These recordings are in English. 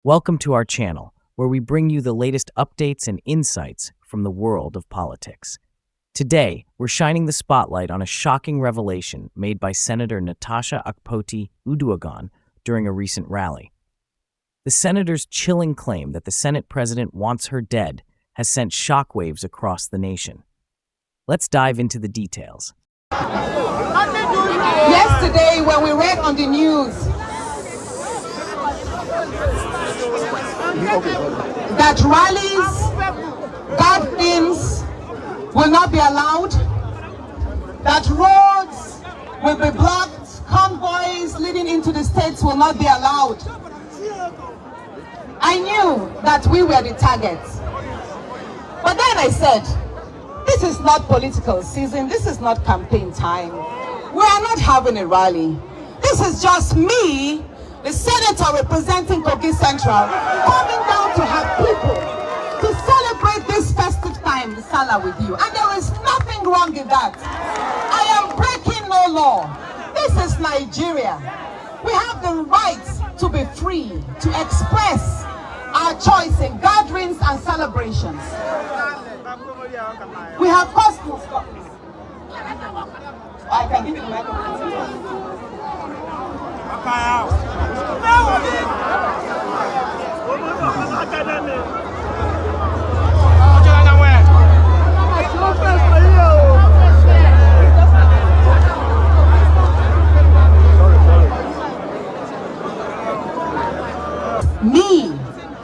Welcome to our channel, where we bring you the latest updates and insights from the world of politics. Today, we're shining the spotlight on a shocking revelation made by Senator NatashaAkpotiUduaghan during a recent rally. The senator's chilling claim that the Senate president wants her dead has sent shockwaves across the nation. Let's dive into the details. Yesterday, when we read on the news that rallies, gatherings will not be allowed, that roads will be blocked, convoys leading into the states will not be allowed, I knew that we were the targets. But then I said, this is not political season, this is not campaign time. We are not having a rally. This is just me, the senator representing Kogi Central, coming down to have people to celebrate this festive time, the Salah, with you. And there is nothing wrong in that. I am breaking no law. This is Nigeria. We have the right to be free, to express our choice in gatherings and celebrations. We have customs. I can give you the microphone. Me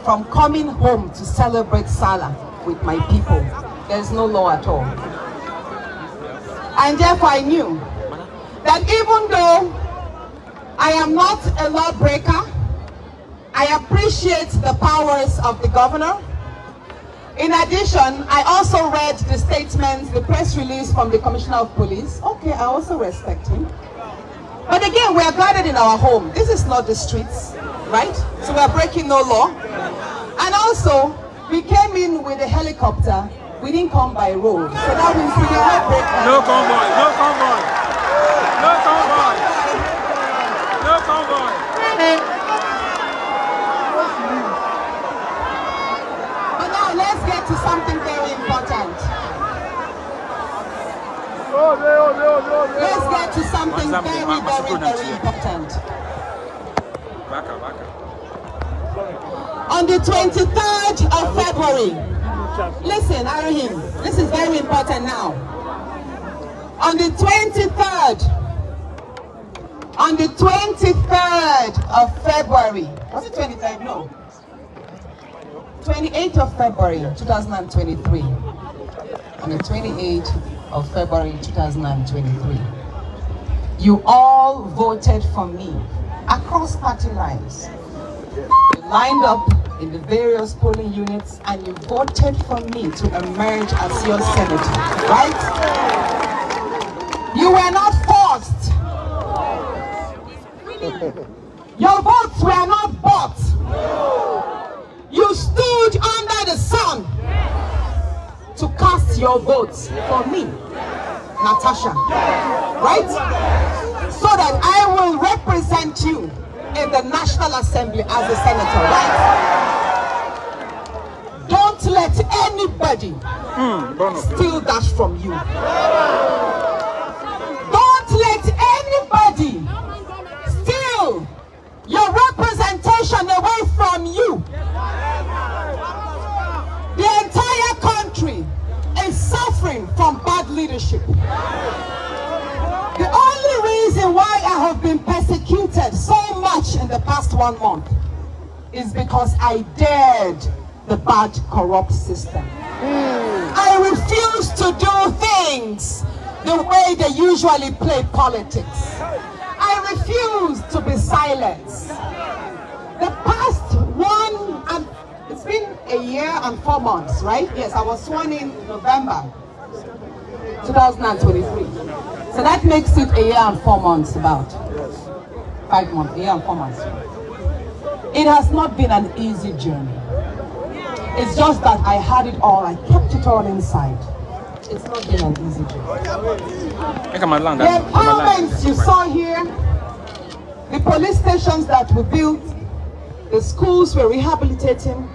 from coming home to celebrate Salah with my people, there is no law at all. And therefore I knew that even though I am not a lawbreaker, I appreciate the powers of the governor. In addition, I also read the statement, the press release from the Commissioner of Police. Okay, I also respect him. But again, we are gathered in our home. This is not the streets, right? So we are breaking no law. And also, we came in with a helicopter. We didn't come by road. So that means we did not break that. No convoy, no convoy. No convoy. No convoy. But now let's get to something very important. Let's get to something very important. On the 23rd of February, listen, Arahim, this is very important now. On the 23rd of February, was it 23rd? No. 28th of February, 2023. On the 28th of February, 2023. You all voted for me across party lines. You lined up in the various polling units and you voted for me to emerge as your senator, right? You were not forced. Your votes were not bought. You stood under the sun to cast your votes for me, Natasha, right? So that I will represent you in the National Assembly as a senator, right? Don't let anybody steal that from you. Don't let anybody steal your representation away from you. The entire country is suffering from bad leadership. The only reason why I have been persecuted so much in the past 1 month is because I dared the bad, corrupt system. I refuse to do things the way they usually play politics. I refuse to be silenced. The past it's been a year and 4 months, right? Yes, I was sworn in November 2023. So that makes it a year and 4 months, about 5 months, a year and 4 months. It has not been an easy journey. It's just that I had it all, I kept it all inside. It's not been an easy journey. The empowerments you saw here, the police stations that we built, The schools were rehabilitating,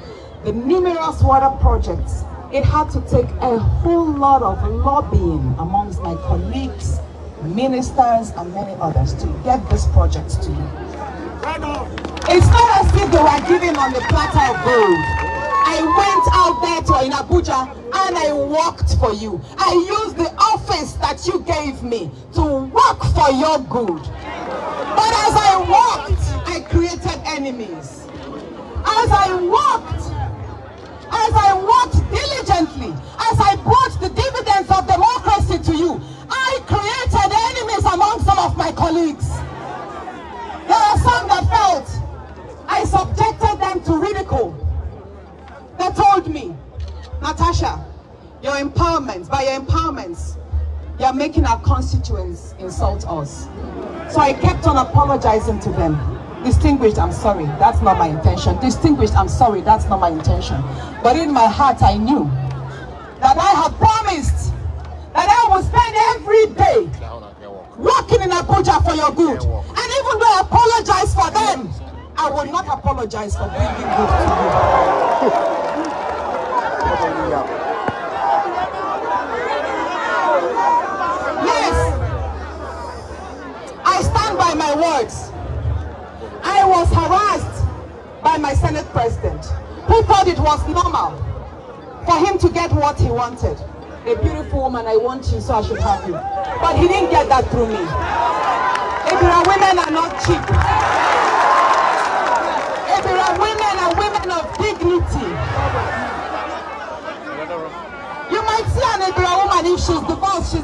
the numerous water projects. It had to take a whole lot of lobbying amongst my colleagues, ministers, and many others to get these projects to you. It's not as if they were giving on the platter of gold. I went out there in Abuja and I worked for you. I used the office that you gave me to work for your good. But as I worked, I created enemies. As I worked diligently, as I brought the dividends of democracy to you, I created enemies among some of my colleagues. There are some that felt I subjected them to ridicule. They told me, Natasha, your empowerments, by your empowerments, you're making our constituents insult us. So I kept on apologizing to them. Distinguished, I'm sorry, that's not my intention. Distinguished, I'm sorry, that's not my intention. But in my heart, I knew that I had promised that I would spend every day working in Abuja for your good. And even though I apologize for them, I will not apologize for bringing good to you. Yes, I stand by my words. I was harassed by my Senate president, who thought it was normal for him to get what he wanted. A beautiful woman, I want you, so I should have you. But he didn't get that through me. Women are not cheap. Women are women of dignity. You might see an Ibira woman, if she's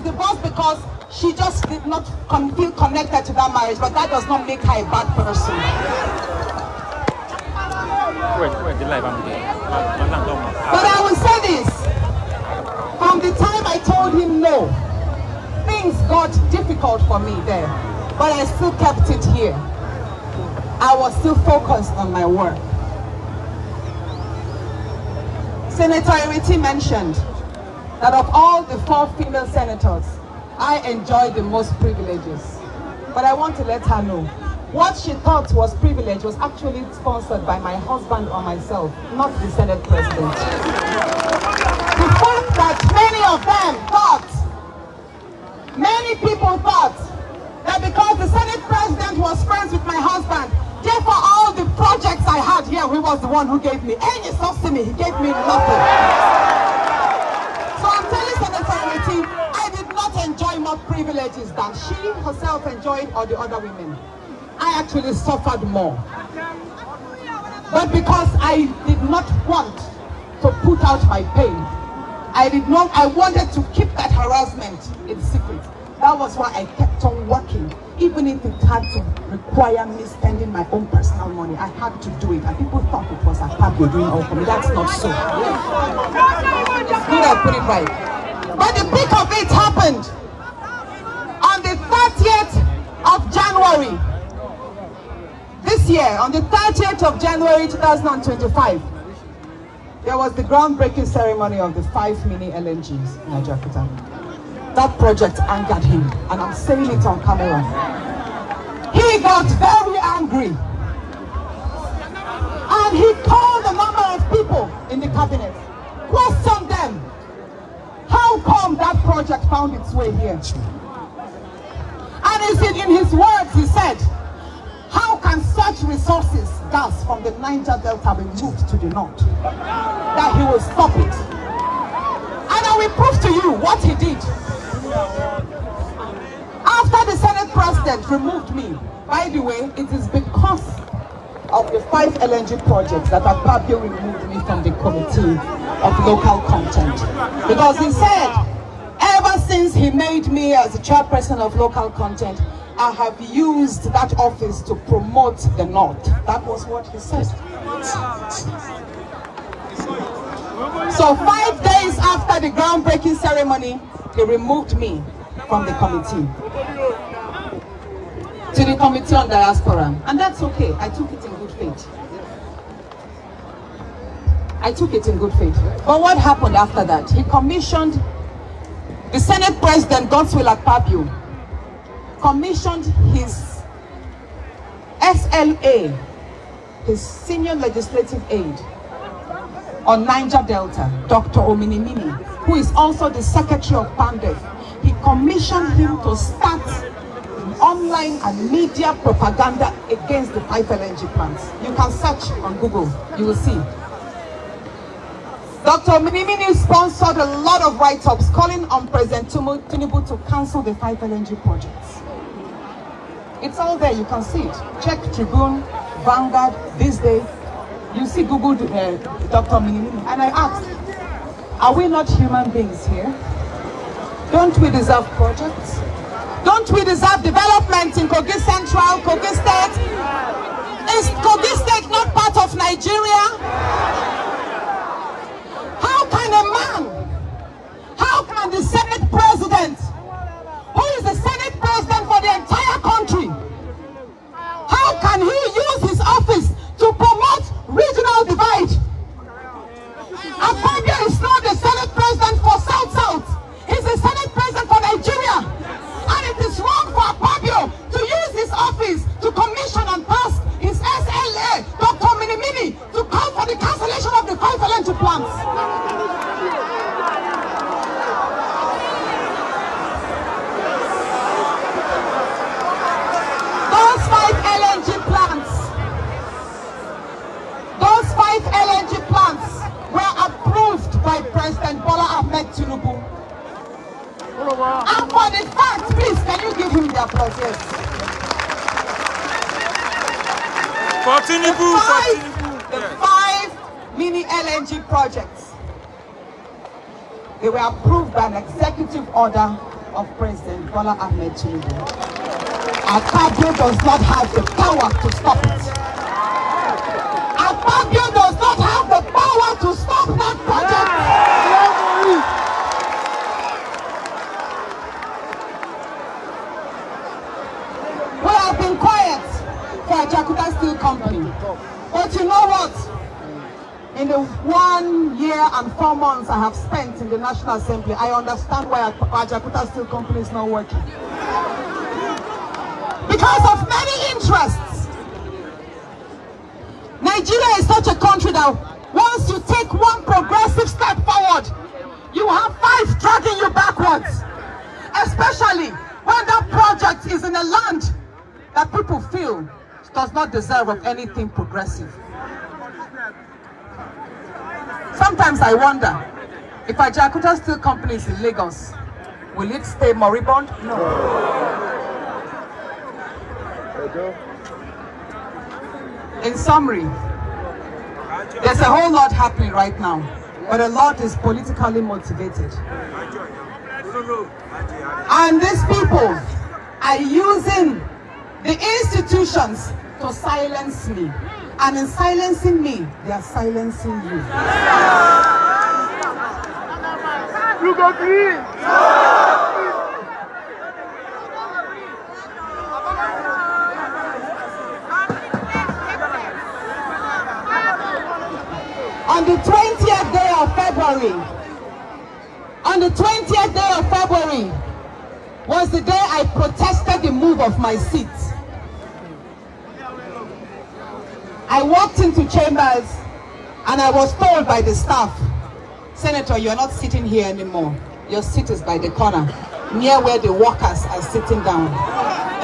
divorced because she just did not feel connected to that marriage, but that does not make her a bad person. But I will say this, from the time I told him no, things got difficult for me there, but I still kept it here. I was still focused on my work. Senator Iriti mentioned that of all the 4 female senators, I enjoyed the most privileges. But I want to let her know, what she thought was privilege was actually sponsored by my husband or myself, not the Senate President. The fact that many people thought that because the Senate President was friends with my husband, therefore all the projects I had here, he was the one who gave me. Any subsidy, he gave me nothing. So I'm telling Senator Iriti, I did not enjoy more privileges than she herself enjoyed or the other women. I actually suffered more. But because I did not want to put out my pain, I wanted to keep that harassment in secret. That was why I kept on working. Even if it had to require me spending my own personal money, I had to do it. And people thought it was a Akpoti doing all for me. That's not so. It's good I put it right. But the peak of it happened on the 30th of January. This year, on the 30th of January 2025, there was the groundbreaking ceremony of the 5 mini LNGs in Nigeria. That project angered him, and I'm saying it on camera. He got very angry, and he called a number of people in the cabinet, questioned them. How come that project found its way here? And in his words, he said, how can such resources, gas from the Niger Delta, be moved to the north? That he will stop it. And I will prove to you what he did. After the Senate President removed me, by the way, it is because of the 5 LNG projects that Akpabio removed me from the Committee of Local Content. Because he said, ever since he made me as the chairperson of Local Content, I have used that office to promote the North. That was what he said. So 5 days after the groundbreaking ceremony, they removed me from the committee to the Committee on Diaspora. And that's okay. I took it in good faith. But what happened after that? He commissioned the Senate President, Godswill Akpabio, commissioned his SLA his senior legislative aide on Niger Delta, Dr. Ominimini, who is also the secretary of PANDEF, he commissioned him to start online and media propaganda against the 5 LNG plants. You can search on Google, you will see. Dr. Ominimini sponsored a lot of write-ups calling on President Tinubu to cancel the 5 LNG projects. It's all there, you can see it. Check Tribune, Vanguard, This Day. You see Google Dr. Ominimini. And I asked, are we not human beings here? Don't we deserve projects? Don't we deserve development in Kogi Central, Kogi State? Is Kogi State not part of Nigeria? How can a man, how can the Senate President, who is the Senate President for the entire country, how can he use his office to promote regional divide? Akpoti is not the Senate President for South-South. He's the Senate President for Nigeria. And it is wrong for Akpoti to use his office to commission and pass his SLA, Dr. Minimini, to call for the cancellation of the 5 LNG plants. Those 5 LNG plants were approved by President Bola Ahmed Tinubu. And for the fact, please, can you give him the applause? Yes. For Tinubu, The 5 mini LNG projects, they were approved by an executive order of President Bola Ahmed Tinubu. Akpoti does not have the power to stop it. Akpoti does not have the power to stop that project. We have been quiet for Jakarta Steel Company. But you know what? In the 1 year and 4 months I have spent in the National Assembly, I understand why Jakarta Steel Company is not working. Because of many interests. Nigeria is such a country that once you take one progressive step forward, you have 5 dragging you backwards. Especially when that project is in a land that people feel does not deserve of anything progressive. Sometimes I wonder, if a Jakarta Steel Company is in Lagos, will it stay moribund? No. In summary, there's a whole lot happening right now, but a lot is politically motivated. And these people are using the institutions to silence me. And in silencing me, they are silencing you. You go green. On the 20th day of February, was the day I protested the move of my seat. I walked into chambers and I was told by the staff, Senator, you are not sitting here anymore. Your seat is by the corner, near where the workers are sitting down.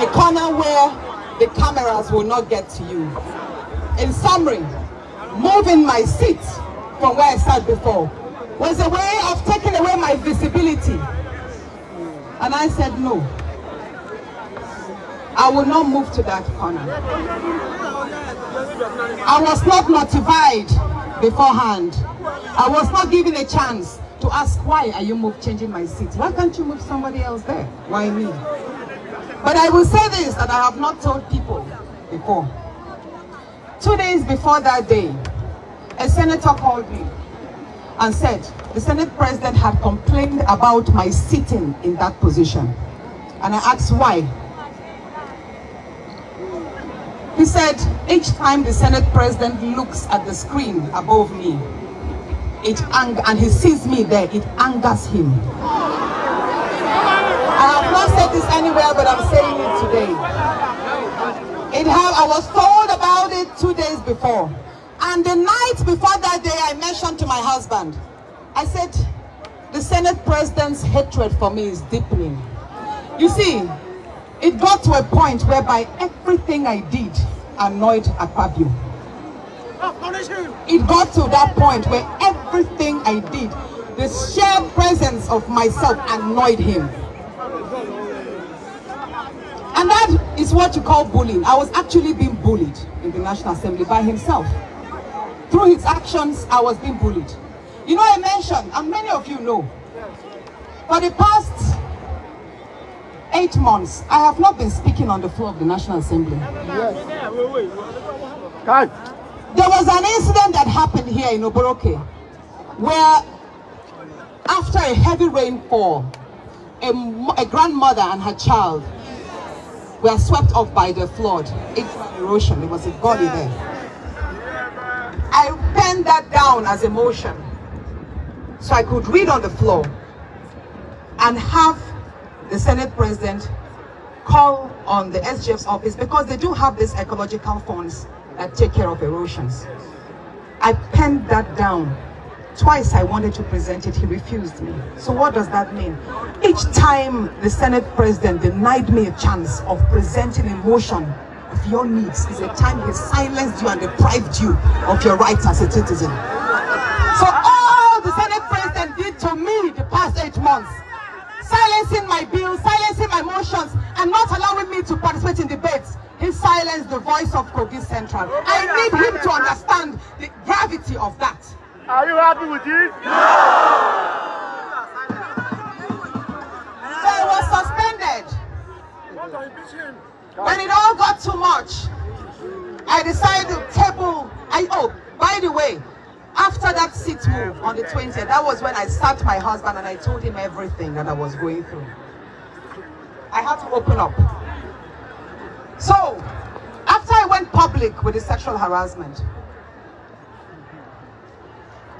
A corner where the cameras will not get to you. In summary, moving my seat from where I sat before was a way of taking away my visibility. And I said, no, I will not move to that corner. I was not notified beforehand. I was not given a chance to ask, why are you changing my seat? Why can't you move somebody else there? Why me? But I will say this that I have not told people before. 2 days before that day, a senator called me and said the Senate President had complained about my sitting in that position. And I asked why. He said each time the Senate President looks at the screen above me, and he sees me there, it angers him. I have not said this anywhere, but I'm saying it today. I was told about it 2 days before. And the night before that day, I mentioned to my husband, I said, the Senate President's hatred for me is deepening. You see, it got to a point whereby everything I did annoyed Akpabio. It got to that point where everything I did, the sheer presence of myself annoyed him. And that is what you call bullying. I was actually being bullied in the National Assembly by himself. Through his actions, I was being bullied. You know, I mentioned, and many of you know, for the past 8 months, I have not been speaking on the floor of the National Assembly. Yes. There was an incident that happened here in Oboroke, where after a heavy rainfall, a grandmother and her child were swept off by the flood. It was erosion. There was a gully there. I penned that down as a motion so I could read on the floor and have the Senate President call on the SGF's office, because they do have these ecological funds that take care of erosions. I penned that down. Twice I wanted to present it, he refused me. So what does that mean? Each time the Senate President denied me a chance of presenting a motion of your needs is a time he silenced you and deprived you of your rights as a citizen. So all the Senate President did to me the past 8 months, silencing my bills, silencing my motions, and not allowing me to participate in debates, he silenced the voice of Kogi Central. I need him to understand the gravity of that. Are you happy with this? No! So I was suspended. When it all got too much, I decided to table. Oh, by the way, after that seat move on the 20th, that was when I sat my husband and I told him everything that I was going through. I had to open up. So, after I went public with the sexual harassment,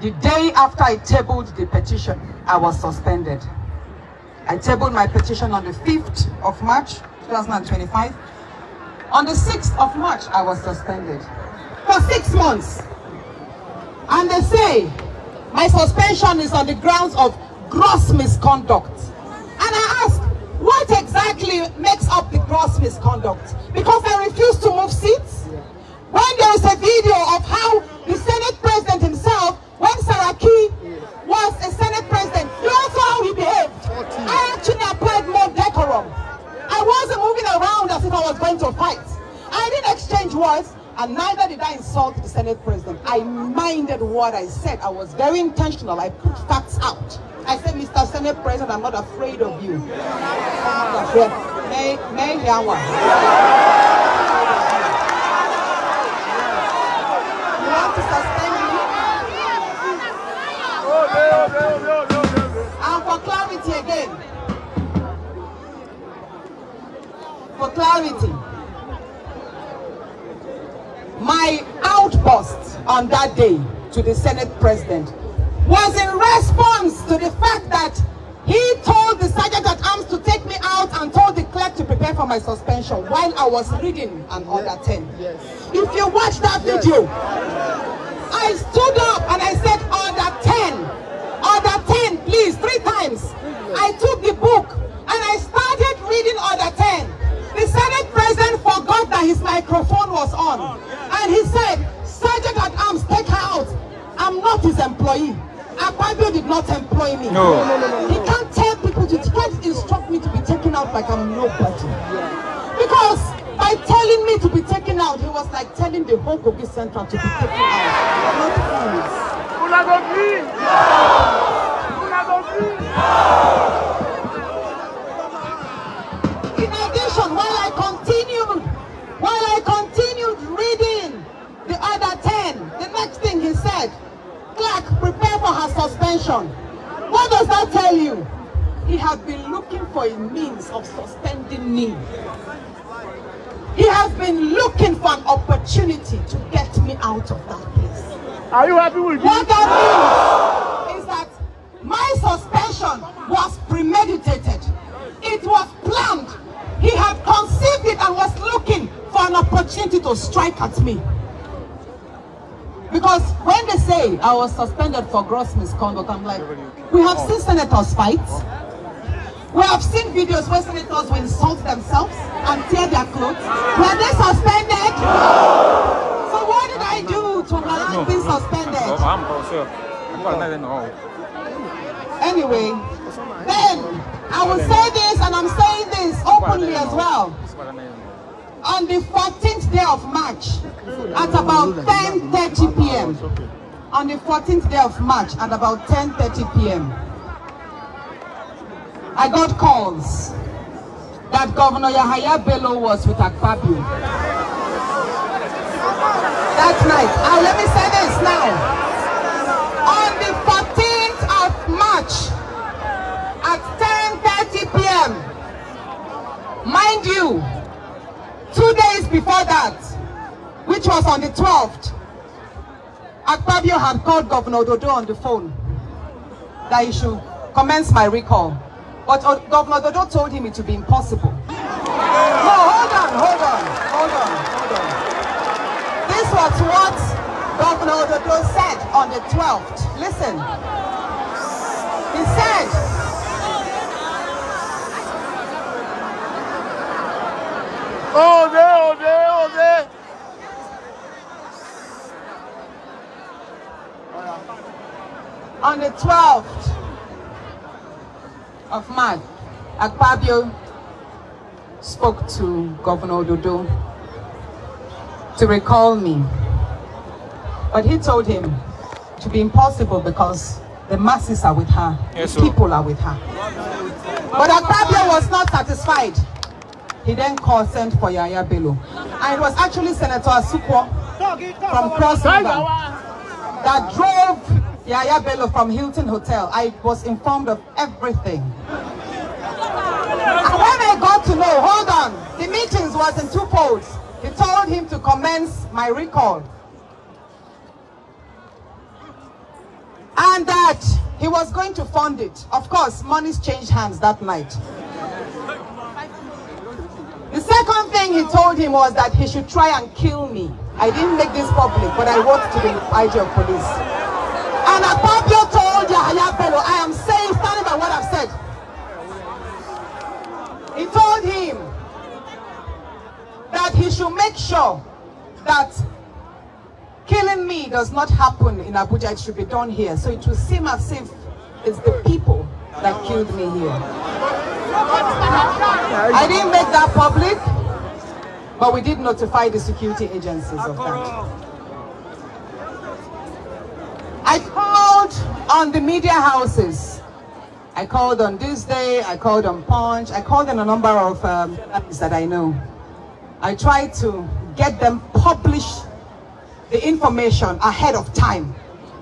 the day after I tabled the petition, I was suspended. I tabled my petition on the 5th of March, 2025. On the 6th of March, I was suspended for 6 months. And they say my suspension is on the grounds of gross misconduct. And I ask, what exactly makes up the gross misconduct? Because I refuse to move seats? When there is a video of how the Senate President himself, when Saraki was a Senate President, you know how he behaved. I actually applied more decorum. I wasn't moving around as if I was going to fight. I didn't exchange words, and neither did I insult the Senate President. I minded what I said. I was very intentional. I put facts out. I said, Mr. Senate President, I'm not afraid of you. I'm not afraid. May Yawa. You want to suspend me? And for clarity again. For clarity. My outburst on that day to the Senate President was in response to the fact that he told the Sergeant at Arms to take me out and told the clerk to prepare for my suspension while I was reading an Order 10. Yes. If you watch that video, I stood up and I said, Order 10, please, 3 times. I took the book and I started reading Order 10. The Senate President forgot that his microphone was on. And he said, Sergeant at Arms, take her out. I'm not his employee. Akpabio did not employ me. No. He can't tell people to, he can't instruct me to be taken out like I'm nobody. Because by telling me to be taken out, he was like telling the whole Kogi Central to be taken out. Not in addition, while I continued reading the Order 10, the next thing he said, clerk, prepare for her suspension. What does that tell you? He had been looking for a means of suspending me. He has been looking for an opportunity to get me out of that place. Are you happy with What that means is that my suspension was premeditated. It was planned. He had conceived it and was looking for an opportunity to strike at me. Because when they say I was suspended for gross misconduct, I'm like, we have seen senators fight. We have seen videos where senators will insult themselves and tear their clothes. Were they suspended? So what did I do to warrant being suspended? Anyway, then I will say this, and I'm saying this openly as well. On the 14th day of March, at about 10:30 p.m. On the 14th day of March, at about 10:30 p.m. I got calls that Governor Yahaya Bello was with Akpabio. That night. Let me say this now. On the 14th of March at 10:30 p.m. Mind you, 2 days before that, which was on the 12th, Akpabio had called Governor Dodo on the phone that he should commence my recall. But Governor Dodo told him it would be impossible. No, hold on. This was what Governor Dodo said on the 12th. Listen. He said, All day. on the 12th of March, Akpabio spoke to Governor Dodo to recall me. But he told him to be impossible because the masses are with her, the people are with her. But Akpabio was not satisfied. He then sent for Yahaya Bello. And it was actually Senator Asukwo from Cross River that drove Yahaya Bello from Hilton Hotel. I was informed of everything. And when I got to know, hold on, the meetings was in two folds. He told him to commence my recall. And that he was going to fund it. Of course, monies changed hands that night. The second thing he told him was that he should try and kill me. I didn't make this public, but I wrote to the IG of police. And Akpabio told Yahaya Bello, I am saying, standing by what I've said. He told him that he should make sure that killing me does not happen in Abuja, it should be done here. So it will seem as if it's the people that killed me here. I didn't make that public, but we did notify the security agencies of that. I called on the media houses. I called on This Day, I called on Punch, I called on a number of journalists that I know. I tried to get them publish the information ahead of time.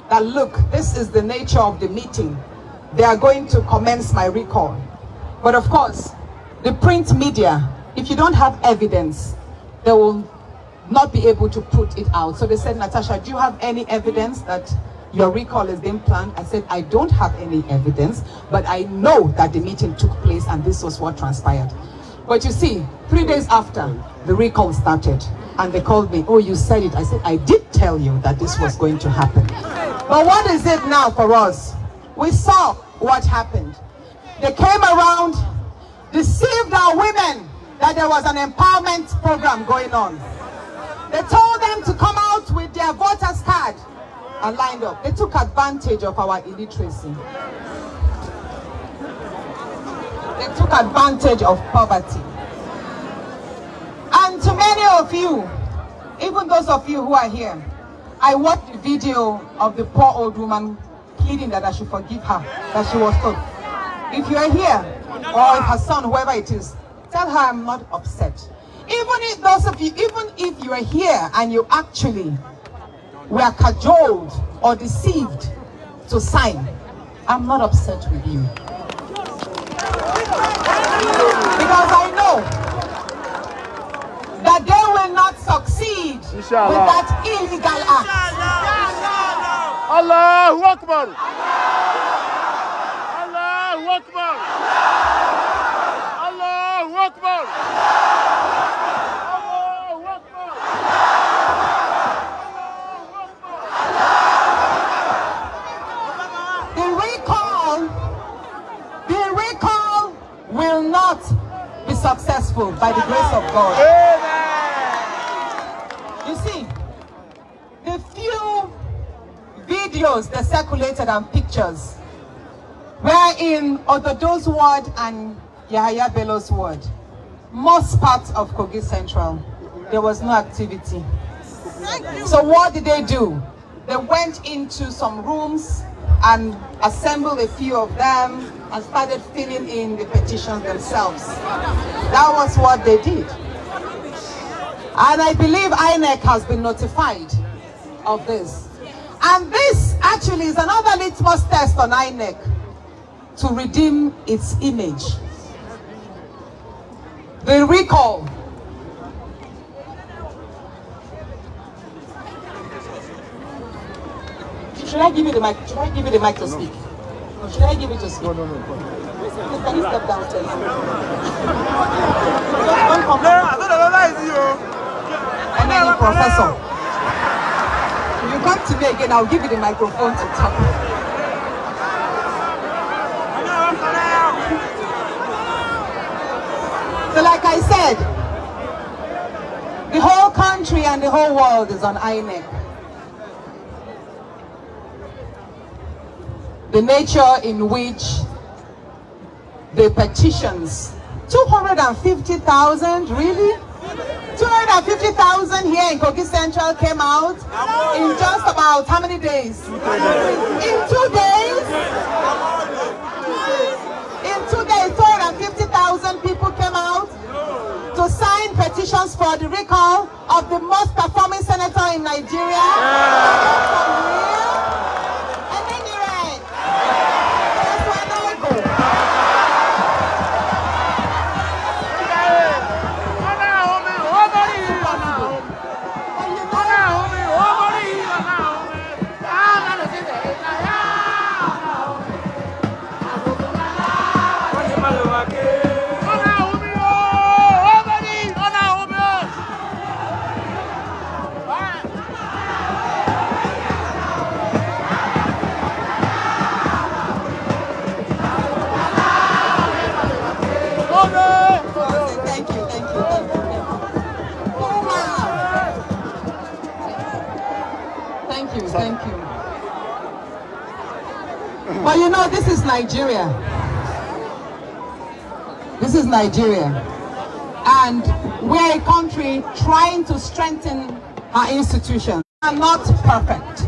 That look, this is the nature of the meeting. They are going to commence my recall. But of course, the print media, if you don't have evidence, they will not be able to put it out. So they said, Natasha, do you have any evidence that your recall is being planned? I said, I don't have any evidence, but I know that the meeting took place and this was what transpired. But you see, 3 days after, the recall started and they called me, oh, you said it. I said, I did tell you that this was going to happen. But what is it now for us? We saw what happened. They came around, deceived our women that there was an empowerment program going on. They told them to come out with their voters card and lined up. They took advantage of our illiteracy. They took advantage of poverty. And to many of you, even those of you who are here, I watched the video of the poor old woman pleading that I should forgive her, that she was told. If you are here, or her son, whoever it is, tell her I'm not upset. Even if those of you, even if you are here and you actually were cajoled or deceived to sign, I'm not upset with you. Because I know that they will not succeed with that illegal act. Allahu Akbar! Allahu Akbar! Allahu Akbar! Allahu successful by the grace of God. You see, the few videos that circulated and pictures were in Ododo's ward and Yahaya Bello's ward. Most parts of Kogi Central, there was no activity. So what did they do? They went into some rooms and assembled a few of them and started filling in the petitions themselves. That was what they did. And I believe INEC has been notified of this. And this actually is another litmus test on INEC to redeem its image. The recall. Should I give you the mic? Should I give you the mic to speak? Or should I give it to speak? No. Please, can you step downstairs? Don't come. And then you, Professor. If you come to me again, I'll give you the microphone to talk. So like I said, the whole country and the whole world is on INEC. The nature in which the petitions, 250,000, really? 250,000 here in Kogi Central came out in just about how many days? In 2 days? In 2 days, 250,000 people came out to sign petitions for the recall of the most performing senator in Nigeria. Thank you. But you know, this is Nigeria. This is Nigeria. And we're a country trying to strengthen our institutions. We are not perfect.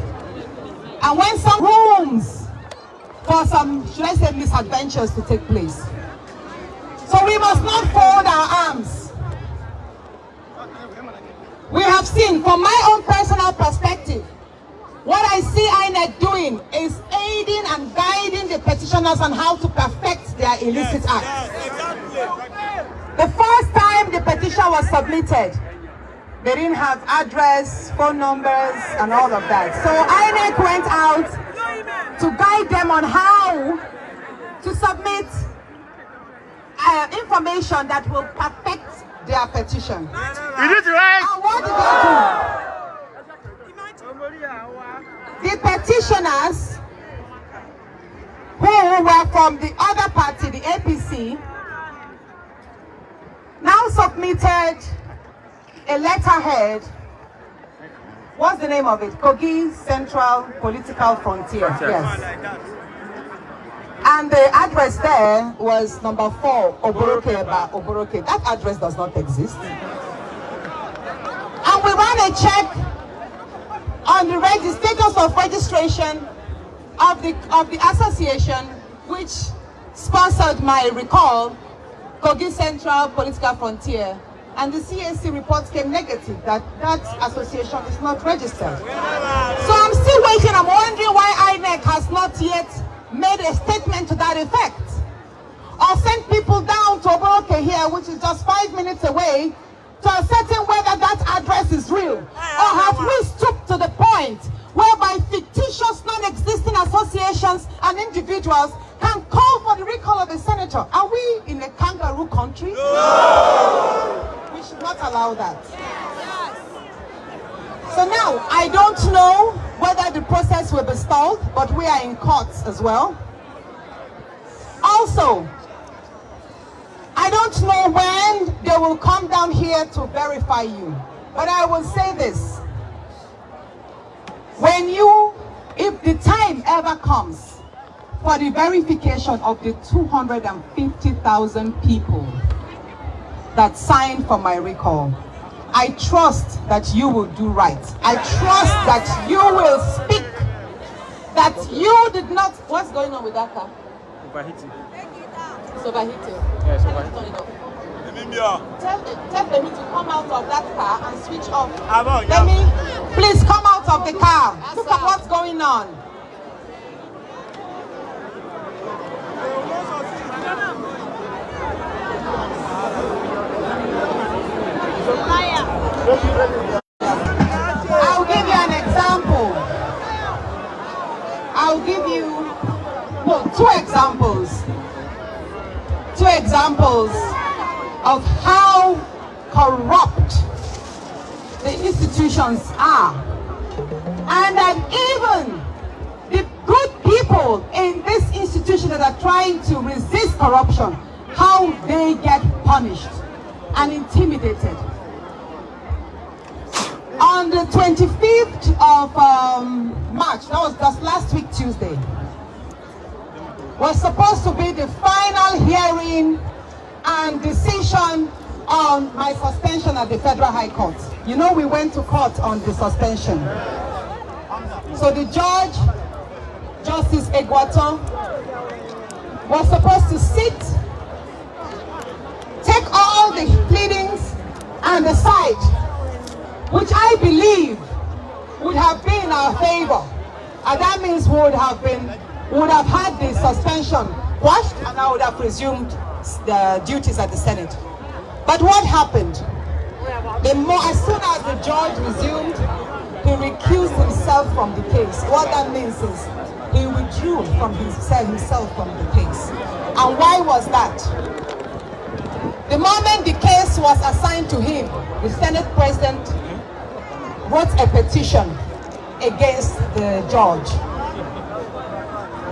And when some rooms for some, should I say, misadventures to take place. So we must not fold our arms. We have seen, from my own personal perspective, what I see INEC doing is aiding and guiding the petitioners on how to perfect their illicit acts. The first time the petition was submitted, they didn't have address, phone numbers, and all of that. So INEC went out to guide them on how to submit information that will perfect their petition. Is it right? And what did they do? The petitioners who were from the other party, the APC, now submitted a letterhead. What's the name of it? Kogi Central Political Frontier. Yes. And the address there was number 4, Oboroke. That address does not exist. And we ran a check on the status of registration of the association which sponsored my recall, Kogi Central Political Frontier, and the CAC report came negative that that association is not registered. So I'm still waiting. I'm wondering why INEC has not yet made a statement to that effect, or sent people down to Oboroke here, which is just 5 minutes away, to ascertain whether that address is real, or have we stooped to the point whereby fictitious non-existing associations and individuals can call for the recall of a senator? Are we in a kangaroo country? No. We should not allow that. So now, I don't know whether the process will be stalled, but we are in courts as well. Also, I don't know when they will come down here to verify you, but I will say this. If the time ever comes for the verification of the 250,000 people that signed for my recall, I trust that you will do right. I trust that you will speak, that you did not... What's going on with that car? Overheating. It's overheating. Yes, overheating. Tell them to come out of that car and switch off. Yeah. Let me, please come out of the car. Look at what's going on. I'll give you an example. I'll give you two examples. Two examples of how corrupt the institutions are. And that even the good people in this institution that are trying to resist corruption, how they get punished and intimidated. On the 25th of March, that was just last week Tuesday, was supposed to be the final hearing and decision on my suspension at the Federal High Court. You know, we went to court on the suspension. So the judge, Justice Egwato, was supposed to sit, take all the pleadings and decide, which I believe would have been in our favor. And that means we would have had the suspension quashed, and I would have resumed the duties at the Senate. But what happened? As soon as the judge resumed, he recused himself from the case. What that means is he withdrew from himself from the case. And why was that? The moment the case was assigned to him, the Senate President wrote a petition against the judge.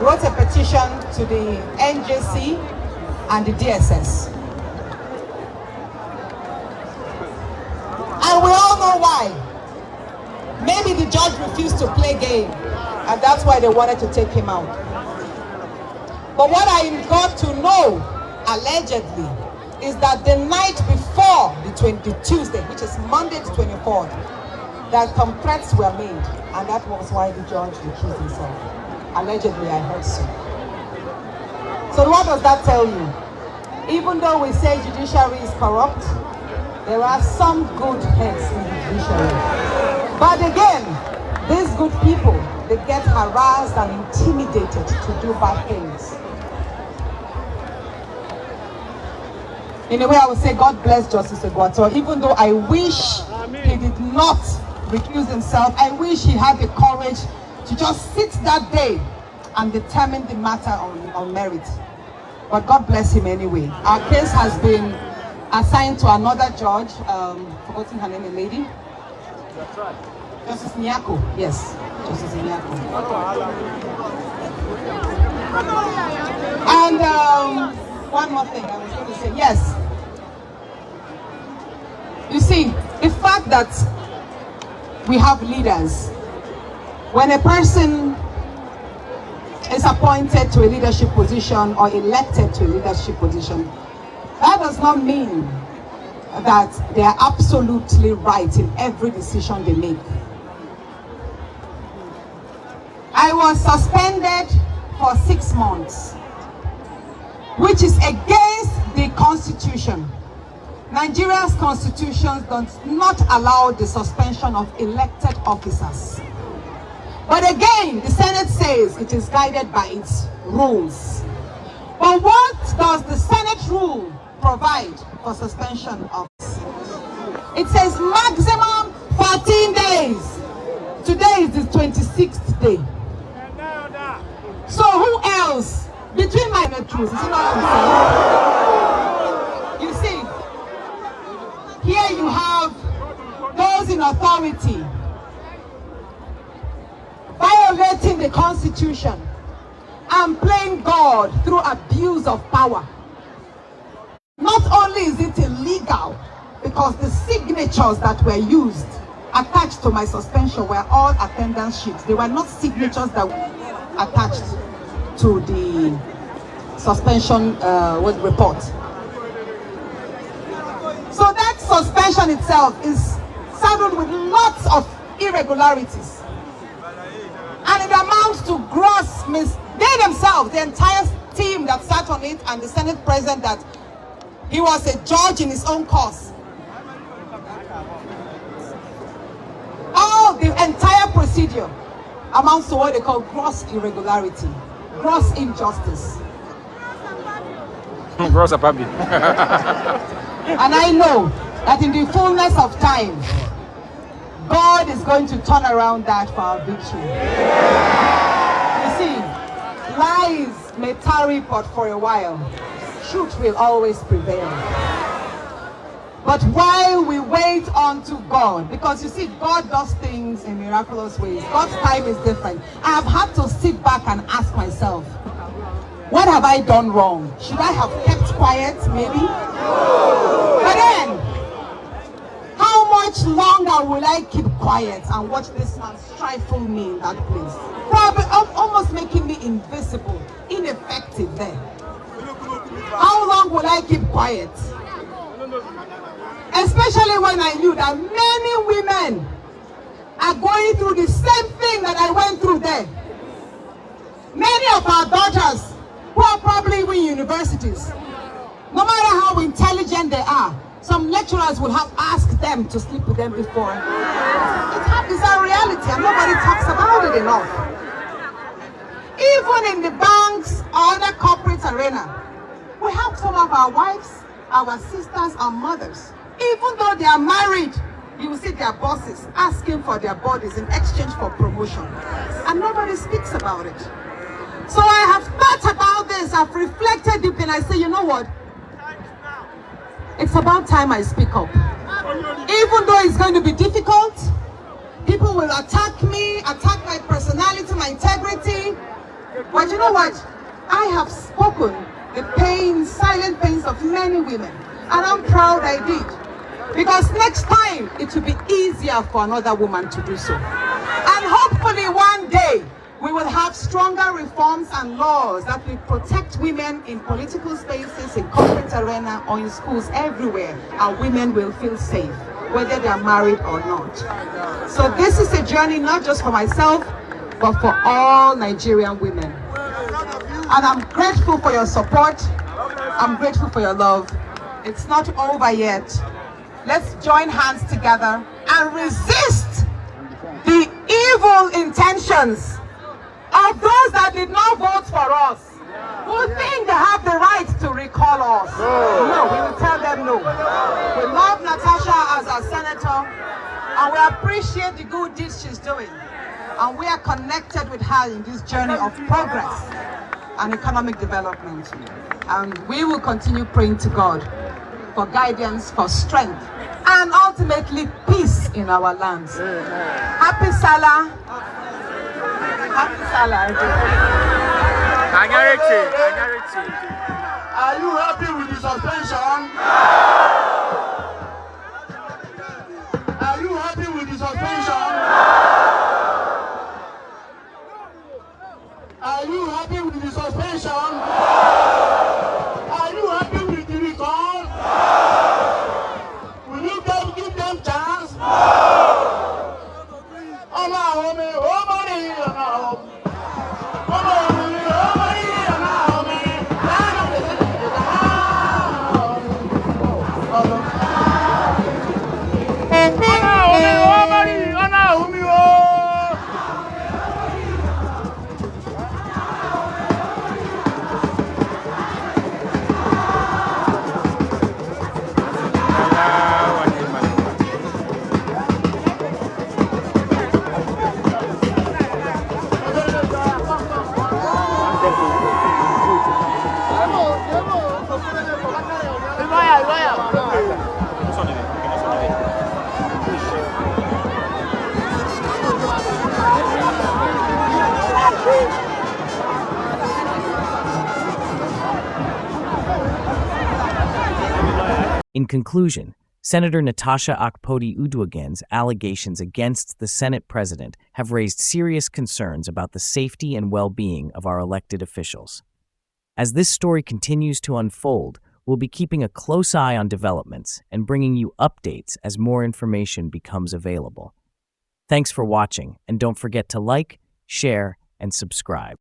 Wrote a petition to the NJC and the DSS. And we all know why. Maybe the judge refused to play game, and that's why they wanted to take him out. But what I got to know, allegedly, is that the night before the Tuesday, which is Monday the 24th, that some threats were made, and that was why the judge recused himself. Allegedly, I heard so. So what does that tell you? Even though we say judiciary is corrupt, there are some good heads in the judiciary. But again, these good people, they get harassed and intimidated to do bad things. In a way, I would say God bless Justice Egwato, even though I wish he did not recuse himself. I wish he had the courage to just sit that day and determine the matter on merit. But God bless him anyway. Our case has been assigned to another judge, forgotten her name, a lady. That's right. Justice Nyako, yes, Justice Nyako. And one more thing I was going to say, yes. You see, the fact that we have leaders, when a person is appointed to a leadership position or elected to a leadership position, that does not mean that they are absolutely right in every decision they make. I was suspended for 6 months, which is against the Constitution. Nigeria's Constitution does not allow the suspension of elected officers. But again, the Senate says it is guided by its rules. But what does the Senate rule provide for suspension of? It says maximum 14 days. Today is the 26th day. So who else between my truths? Is it not unfair? You see, here you have those in authority violating the Constitution and playing God through abuse of power. Not only is it illegal, because the signatures that were used attached to my suspension were all attendance sheets. They were not signatures that were attached to the suspension report. So that suspension itself is saddled with lots of irregularities. And it amounts to gross they themselves, the entire team that sat on it, and the Senate President, that he was a judge in his own cause. All the entire procedure amounts to what they call gross irregularity, gross injustice. Gross apabi. And I know that in the fullness of time, God is going to turn around that for our victory. You see, lies may tarry but for a while. Truth will always prevail. But while we wait unto God, because you see, God does things in miraculous ways. God's time is different. I have had to sit back and ask myself, what have I done wrong? Should I have kept quiet, maybe? But then, how much longer will I keep quiet and watch this man stifle me in that place? Probably almost making me invisible, ineffective there. How long will I keep quiet? Especially when I knew that many women are going through the same thing that I went through there. Many of our daughters who are probably in universities, no matter how intelligent they are, some lecturers will have asked them to sleep with them before. It's a reality and nobody talks about it enough. Even in the banks or other corporate arena, we have some of our wives, our sisters, our mothers. Even though they are married, you will see their bosses asking for their bodies in exchange for promotion. And nobody speaks about it. So I have thought about this, I've reflected deeply, and I say, you know what? It's about time I speak up. Even though it's going to be difficult, people will attack me, attack my personality, my integrity. But you know what? I have spoken the pains, silent pains of many women. And I'm proud I did. Because next time, it will be easier for another woman to do so. And hopefully one day, we will have stronger reforms and laws that will protect women in political spaces, in corporate arena, or in schools everywhere. And women will feel safe, whether they are married or not. So this is a journey not just for myself, but for all Nigerian women. And I'm grateful for your support. I'm grateful for your love. It's not over yet. Let's join hands together and resist the evil intentions of those that did not vote for us, who think they have the right to recall us. No, we will tell them no. We love Natasha as our senator, and we appreciate the good deeds she's doing. And we are connected with her in this journey of progress and economic development. And we will continue praying to God for guidance, for strength, and ultimately peace in our lands. Happy Salah. Happy Salah, everyone. Are you happy with the suspension? Are you happy with the suspension? Are you happy with the suspension? Are you happy with the recall? Will you give them chance? In conclusion, Senator NatashaAkpotiUduaghan's allegations against the Senate president have raised serious concerns about the safety and well-being of our elected officials. As this story continues to unfold, we'll be keeping a close eye on developments and bringing you updates as more information becomes available. Thanks for watching, and don't forget to like, share, and subscribe.